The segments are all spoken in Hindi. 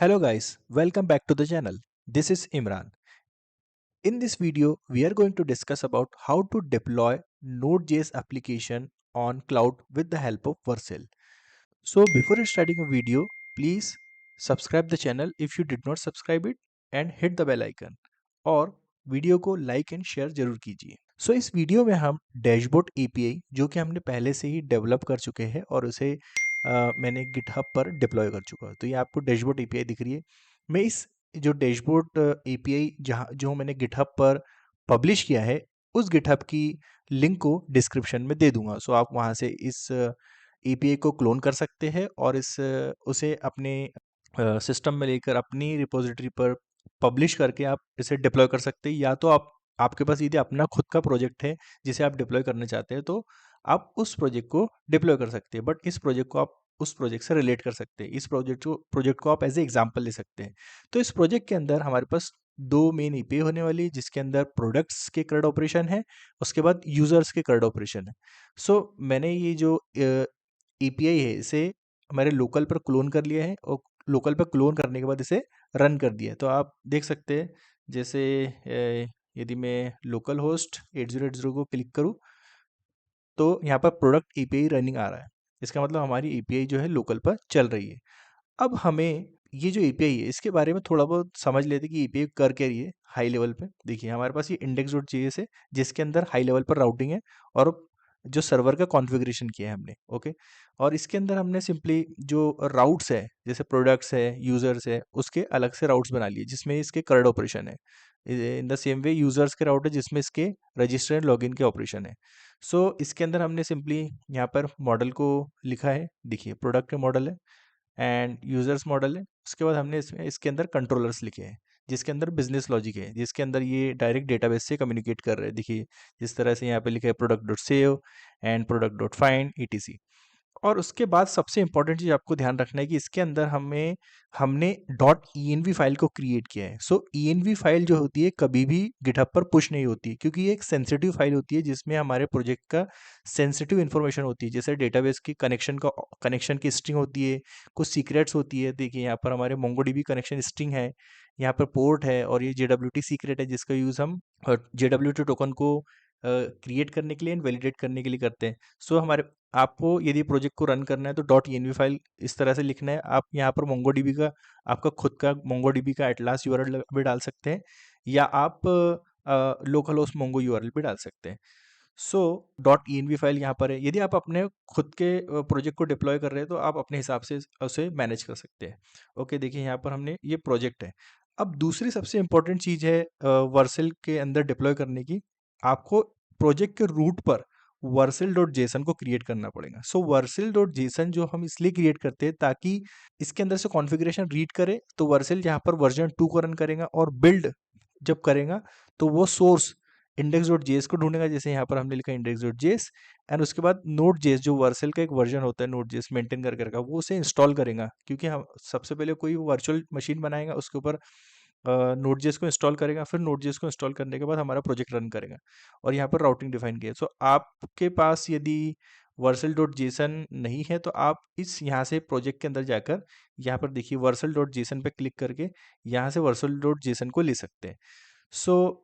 Hello guys, welcome back to the channel. This is Imran. In this video, we are going to discuss about how to deploy Node.js application on cloud with the help of Vercel. So before starting a video, please subscribe the channel if you did not subscribe it and hit the bell icon और वीडियो को लाइक एंड शेयर जरूर कीजिए। सो इस वीडियो में हम डैशबोर्ड एपीआई जो कि हमने पहले से ही डेवलप कर चुके हैं और उसे मैंने गिटहब पर डिप्लॉय कर चुका हूँ। तो ये आपको डैशबोर्ड एपीआई दिख रही है। मैं इस जो डैशबोर्ड एपीआई जहाँ जो मैंने गिटहब पर पब्लिश किया है उस गिटहब की लिंक को डिस्क्रिप्शन में दे दूंगा। सो आप वहाँ से इस एपीआई को क्लोन कर सकते हैं और उसे अपने सिस्टम में लेकर अपनी रिपोजिटरी पर पब्लिश करके आप इसे डिप्लॉय कर सकते हैं। या तो आपके पास यदि अपना खुद का प्रोजेक्ट है जिसे आप डिप्लॉय करना चाहते हैं तो आप उस प्रोजेक्ट को डिप्लॉय कर सकते हैं, बट इस प्रोजेक्ट को आप उस प्रोजेक्ट से रिलेट कर सकते हैं। इस प्रोजेक्ट को आप एज ए एग्जाम्पल ले सकते हैं। तो इस प्रोजेक्ट के अंदर हमारे पास दो मेन ईपीआई होने वाली है, जिसके अंदर प्रोडक्ट्स के CRUD ऑपरेशन है, उसके बाद यूजर्स के CRUD ऑपरेशन है। सो मैंने ये जो एपीआई है इसे हमारे लोकल पर क्लोन कर लिया है और लोकल पर क्लोन करने के बाद इसे रन कर दिया है। तो आप देख सकते हैं जैसे यदि मैं लोकल होस्ट 8080 को क्लिक करूं तो यहाँ पर प्रोडक्ट एपीआई रनिंग आ रहा है। इसका मतलब हमारी एपीआई जो है लोकल पर चल रही है। अब हमें ये जो एपीआई है इसके बारे में थोड़ा बहुत समझ लेते हैं कि एपीआई कर क्या रही है हाई लेवल पे। देखिए हमारे पास ये index.js है जिसके अंदर हाई लेवल पर राउटिंग है और जो सर्वर का कॉन्फ़िगरेशन किया है हमने, ओके। और इसके अंदर हमने सिंपली जो राउट्स है जैसे प्रोडक्ट्स है, यूजर्स है, उसके अलग से राउट्स बना लिए जिसमें इसके CRUD ऑपरेशन है। In the same way users के राउट है जिसमें इसके रजिस्टर एंड लॉगिन के ऑपरेशन है। सो इसके अंदर हमने सिंपली यहाँ पर मॉडल को लिखा है। देखिए प्रोडक्ट के मॉडल है एंड यूजर्स मॉडल है। उसके बाद हमने इसमें इसके अंदर कंट्रोलर्स लिखे हैं जिसके अंदर बिजनेस लॉजिक है, जिसके अंदर ये डायरेक्ट डेटाबेस से कम्युनिकेट कर रहे हैं। देखिए जिस तरह से यहाँ पे लिखा है product dot save and product dot find etc. और उसके बाद सबसे इंपॉर्टेंट चीज़ आपको ध्यान रखना है कि इसके अंदर हमने डॉट ई फाइल को क्रिएट किया है। सो ई फाइल जो होती है कभी भी गिटहब पर पुश नहीं होती है, क्योंकि ये एक सेंसिटिव फाइल होती है जिसमें हमारे प्रोजेक्ट का सेंसिटिव इन्फॉर्मेशन होती है, जैसे डेटाबेस की कनेक्शन की स्ट्रिंग होती है, कुछ सीक्रेट्स होती है। देखिए यहाँ पर हमारे मोंगोडीबी कनेक्शन स्ट्रिंग है, यहाँ पर पोर्ट है और ये JWT सीक्रेट है जिसका यूज़ हम JWT टोकन को क्रिएट करने के लिए एंड वैलिडेट करने के लिए करते हैं। सो हमारे आपको यदि प्रोजेक्ट को रन करना है तो डॉट env फाइल इस तरह से लिखना है। आप यहाँ पर मोंगोडीबी का आपका खुद का मोंगोडीबी का एटलास यूआरएल भी डाल सकते हैं या आप लोकल होस्ट मोंगो यूआरएल भी डाल सकते हैं। सो डॉट env फाइल यहाँ पर है। यदि आप अपने खुद के प्रोजेक्ट को डिप्लॉय कर रहे हैं तो आप अपने हिसाब से उसे मैनेज कर सकते हैं। ओके, देखिए यहाँ पर हमने ये प्रोजेक्ट है। अब दूसरी सबसे इंपॉर्टेंट चीज़ है वर्सेल के अंदर डिप्लॉय करने की। आपको प्रोजेक्ट के रूट पर वर्सेल डॉट जेसन को क्रिएट करना पड़ेगा। सो वर्सेल डॉट जेसन जो हम इसलिए क्रिएट करते हैं ताकि इसके अंदर से कॉन्फ़िगरेशन रीड करे तो वर्सेल यहाँ पर वर्जन 2 को रन करेगा और बिल्ड जब करेगा तो वो सोर्स index.js को ढूंढेगा, जैसे यहाँ पर हमने लिखा index.js एंड उसके बाद node.js जो वर्सेल का एक वर्जन होता है node.js मेंटेन करके रखा वो उसे इंस्टॉल करेगा। क्योंकि हम सबसे पहले कोई वर्चुअल मशीन बनाएगा उसके ऊपर Node.js को इंस्टॉल करेगा, फिर Node.js को इंस्टॉल करने के बाद हमारा प्रोजेक्ट रन करेगा और यहाँ पर राउटिंग डिफाइन किया है। सो आपके पास यदि वर्सल डॉट जेसन नहीं है तो आप इस यहाँ से प्रोजेक्ट के अंदर जाकर यहाँ पर देखिए वर्सल डॉट जेसन पे क्लिक करके यहाँ से वर्सल डॉट जेसन को ले सकते हैं। सो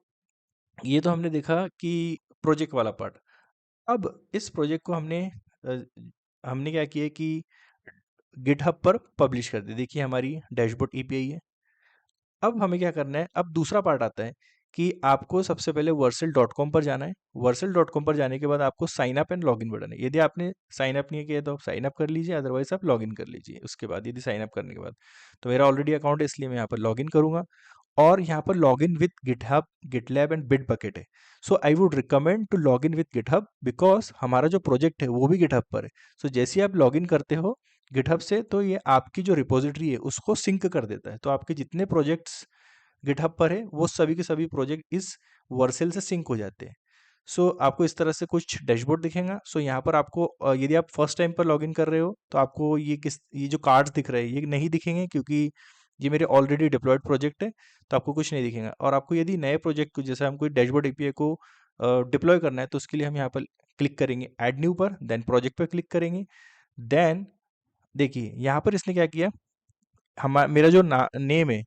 ये तो हमने देखा कि प्रोजेक्ट वाला पार्ट। अब इस प्रोजेक्ट को हमने क्या किया कि गिटहब पर पब्लिश कर दिया। देखिए हमारी डैशबोर्ड एपीआई है। अब हमें क्या करना है, अब दूसरा पार्ट आता है कि आपको सबसे पहले वर्सल.com पर जाना है। वर्सल.com पर जाने के बाद आपको sign up and login button है। यदि आपने साइन अप नहीं किया तो आप साइन अप कर लीजिए, अदरवाइज आप लॉगिन कर लीजिए उसके बाद। यदि साइन अप करने के बाद तो मेरा ऑलरेडी अकाउंट है इसलिए मैं यहाँ पर लॉगिन करूँगा और यहाँ पर login with GitHub, GitLab and Bitbucket है। So I would recommend to login with GitHub because हमारा जो प्रोजेक्ट है वो भी गिटहब पर है। सो जैसे ही आप लॉगिन करते हो गिटहब से तो ये आपकी जो रिपोजिटरी है उसको सिंक कर देता है। तो आपके जितने प्रोजेक्ट्स गिटहब पर है वो सभी के सभी प्रोजेक्ट इस वर्सेल से सिंक हो जाते हैं। सो आपको इस तरह से कुछ डैशबोर्ड दिखेगा। सो यहाँ पर आपको यदि आप फर्स्ट टाइम पर लॉगिन कर रहे हो तो आपको ये जो कार्ड्स दिख रहे हैं ये नहीं दिखेंगे क्योंकि ये मेरे ऑलरेडी डिप्लॉयड प्रोजेक्ट है, तो आपको कुछ नहीं दिखेगा। और आपको यदि नए प्रोजेक्ट को जैसे हम कोई डैशबोर्ड एपीआई को डिप्लॉय करना है तो उसके लिए हम यहाँ पर क्लिक करेंगे ऐड न्यू पर, देन प्रोजेक्ट पर क्लिक करेंगे। देन देखिए यहाँ पर इसने क्या किया, मेरा जो नेम है,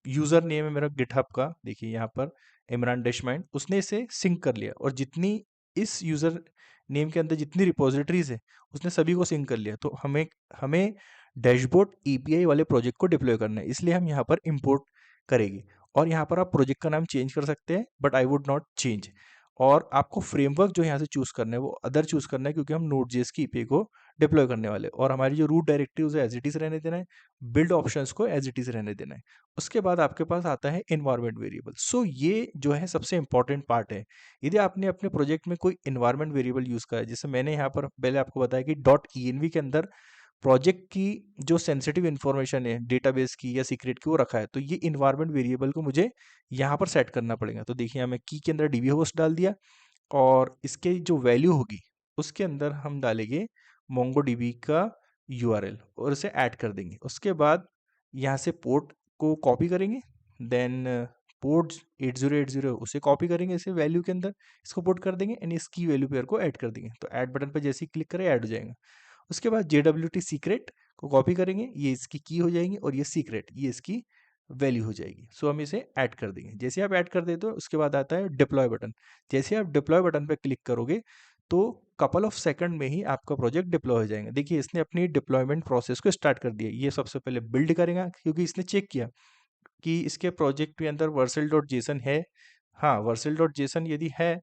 यूज़र नेम है मेरा गिटहब का, देखिए यहाँ पर इमरान डैशमाइंड, उसने इसे सिंक कर लिया और जितनी इस यूज़र नेम के अंदर जितनी रिपोजिटरीज है उसने सभी को सिंक कर लिया। तो हमें हमें डैशबोर्ड एपीआई वाले प्रोजेक्ट को डिप्लॉय करना है, इसलिए हम यहाँ पर इंपोर्ट करेंगे। और यहाँ पर आप प्रोजेक्ट का नाम चेंज कर सकते हैं, but I would not change. और आपको फ्रेमवर्क जो यहाँ से चूज़ करना है वो अदर चूज़ करना है, क्योंकि हम नोड.जेएस की एपीआई को डिप्लॉय करने वाले हैं। और हमारी जो रूट डायरेक्टिव है एज इट इज़ रहने देना है, बिल्ड ऑप्शंस को एज इट इज़ रहने देना है। उसके बाद आपके पास आता है इन्वायरमेंट वेरिएबल। सो ये जो है सबसे इंपॉर्टेंट पार्ट है। यदि आपने अपने प्रोजेक्ट में कोई इन्वायरमेंट वेरिएबल यूज़ करा है, जैसे मैंने यहाँ पर पहले आपको बताया कि .env के अंदर प्रोजेक्ट की जो सेंसिटिव इन्फॉर्मेशन है डेटाबेस की या सीक्रेट की वो रखा है, तो ये इन्वायरमेंट वेरिएबल को मुझे यहाँ पर सेट करना पड़ेगा। तो देखिए हमें की के अंदर डीबी होस्ट डाल दिया और इसके जो वैल्यू होगी उसके अंदर हम डालेंगे मोंगोडीबी का यूआरएल और इसे ऐड कर देंगे। उसके बाद यहाँ से पोर्ट को कॉपी करेंगे, देन पोर्ट 8080 उसे कॉपी करेंगे इसे वैल्यू के अंदर, इसको पुट कर देंगे एंड इसकी वैल्यू पेयर को ऐड कर देंगे। तो ऐड बटन पर जैसे ही क्लिक करें ऐड हो जाएगा। उसके बाद JWT सीक्रेट को कॉपी करेंगे, ये इसकी की हो जाएगी और ये सीक्रेट ये इसकी वैल्यू हो जाएगी। सो हम इसे ऐड कर देंगे। जैसे आप ऐड कर देते हो उसके बाद आता है डिप्लॉय बटन। जैसे आप डिप्लॉय बटन पर क्लिक करोगे तो कपल ऑफ सेकंड में ही आपका प्रोजेक्ट डिप्लॉय हो जाएगा। देखिए इसने अपनी डिप्लॉयमेंट प्रोसेस को स्टार्ट कर दिया। ये सबसे पहले बिल्ड करेगा, क्योंकि इसने चेक किया कि इसके प्रोजेक्ट के अंदर vercel.json है। हाँ, vercel.json यदि है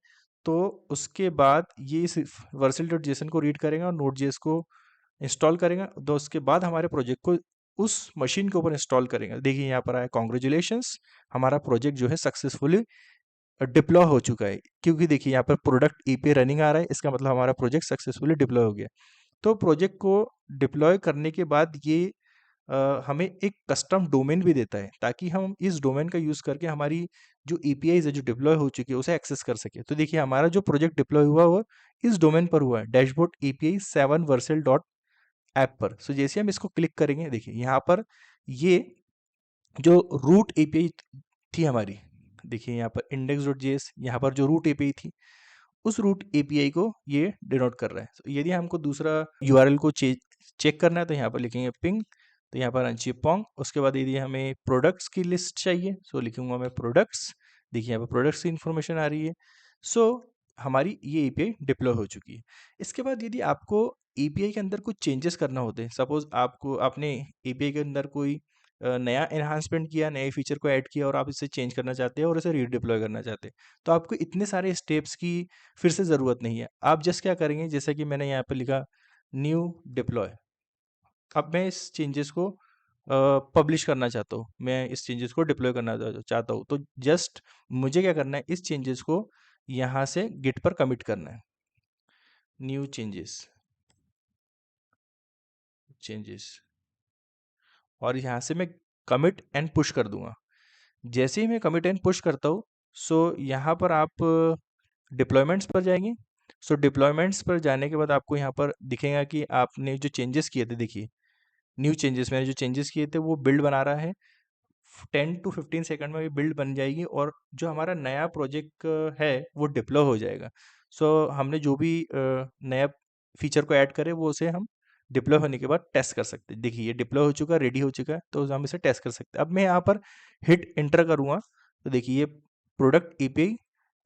तो उसके बाद ये इस vercel.json को रीड करेगा और node.js को इंस्टॉल करेगा। तो उसके बाद हमारे प्रोजेक्ट को उस मशीन के ऊपर इंस्टॉल करेगा। देखिए यहाँ पर आया कॉन्ग्रेचुलेशंस, हमारा प्रोजेक्ट जो है सक्सेसफुली डिप्लॉय हो चुका है। क्योंकि देखिए यहाँ पर प्रोडक्ट एपीआई रनिंग आ रहा है, इसका मतलब हमारा प्रोजेक्ट सक्सेसफुली डिप्लॉय हो गया। तो प्रोजेक्ट को डिप्लॉय करने के बाद ये हमें एक कस्टम डोमेन भी देता है, ताकि हम इस डोमेन का यूज़ करके हमारी जो एपीआईज है जो डिप्लॉय हो चुकी है उसे एक्सेस कर सके। तो देखिए हमारा जो प्रोजेक्ट डिप्लॉय हुआ वो इस डोमेन पर हुआ है, dashboard API 7 Vercel dot app पर। सो जैसे हम इसको क्लिक करेंगे, देखिए यहाँ पर ये जो रूट एपीआई थी हमारी, देखिए यहाँ पर index.js, यहाँ पर जो रूट एपीआई थी उस रूट एपीआई को ये डिनोट कर रहा है। So, यदि हमको दूसरा यूआरएल को चेक करना है तो यहाँ पर लिखेंगे पिंग, तो यहाँ पर अनचिपोंग। उसके बाद यदि हमें प्रोडक्ट्स की लिस्ट चाहिए सो लिखूंगा मैं प्रोडक्ट्स। देखिए यहाँ पर प्रोडक्ट्स की इन्फॉर्मेशन आ रही है। सो हमारी ये एपीआई डिप्लॉय हो चुकी है। इसके बाद यदि आपको एपीआई के अंदर कुछ चेंजेस करना होते हैं, सपोज आपने एपीआई के अंदर कोई नया एनहांसमेंट किया, नए फीचर को ऐड किया और आप इसे चेंज करना चाहते हैं और इसे रीडिप्लॉय करना चाहते हैं, तो आपको इतने सारे स्टेप्स की फिर से ज़रूरत नहीं है। आप जस्ट क्या करेंगे, जैसा कि मैंने यहाँ पे लिखा न्यू डिप्लॉय। अब मैं इस चेंजेस को पब्लिश करना चाहता हूँ, मैं इस चेंजेस को डिप्लॉय करना चाहता हूँ, तो जस्ट मुझे क्या करना है, इस चेंजेस को यहाँ से गिट पर कमिट करना है। न्यू चेंजेस और यहाँ से मैं कमिट एंड पुश कर दूंगा। जैसे ही मैं कमिट एंड पुश करता हूँ सो यहाँ पर आप डिप्लॉयमेंट्स पर जाएंगे। सो डिप्लॉयमेंट्स पर जाने के बाद आपको यहाँ पर दिखेगा कि आपने जो चेंजेस किए थे, देखिए न्यू चेंजेस, मैंने जो चेंजेस किए थे वो बिल्ड बना रहा है। 10 to 15 सेकंड में ये बिल्ड बन जाएगी और जो हमारा नया प्रोजेक्ट है वो डिप्लॉय हो जाएगा। सो हमने जो भी नया फीचर को ऐड करे वो उसे हम डिप्लॉय होने के बाद टेस्ट कर सकते हैं। देखिए ये डिप्लॉय हो चुका है, रेडी हो चुका है, तो हम इसे टेस्ट कर सकते हैं। अब मैं यहाँ पर हिट इंटर करूँगा तो देखिए ये प्रोडक्ट एपीआई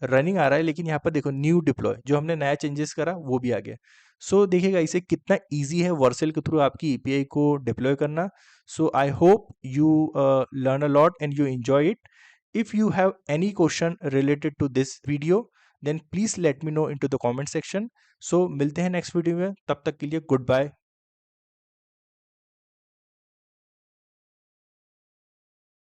रनिंग आ रहा है, लेकिन यहाँ पर देखो न्यू डिप्लॉय, जो हमने नया चेंजेस करा वो भी आ गया। सो देखिएगा इसे कितना ईजी है वर्सेल के थ्रू आपकी एपीआई को डिप्लॉय करना। So I hope you learn a lot and you enjoy it. If you have any question related to this video, then please let me know into the comment section. So मिलते हैं next video में, तब तक के लिए goodbye.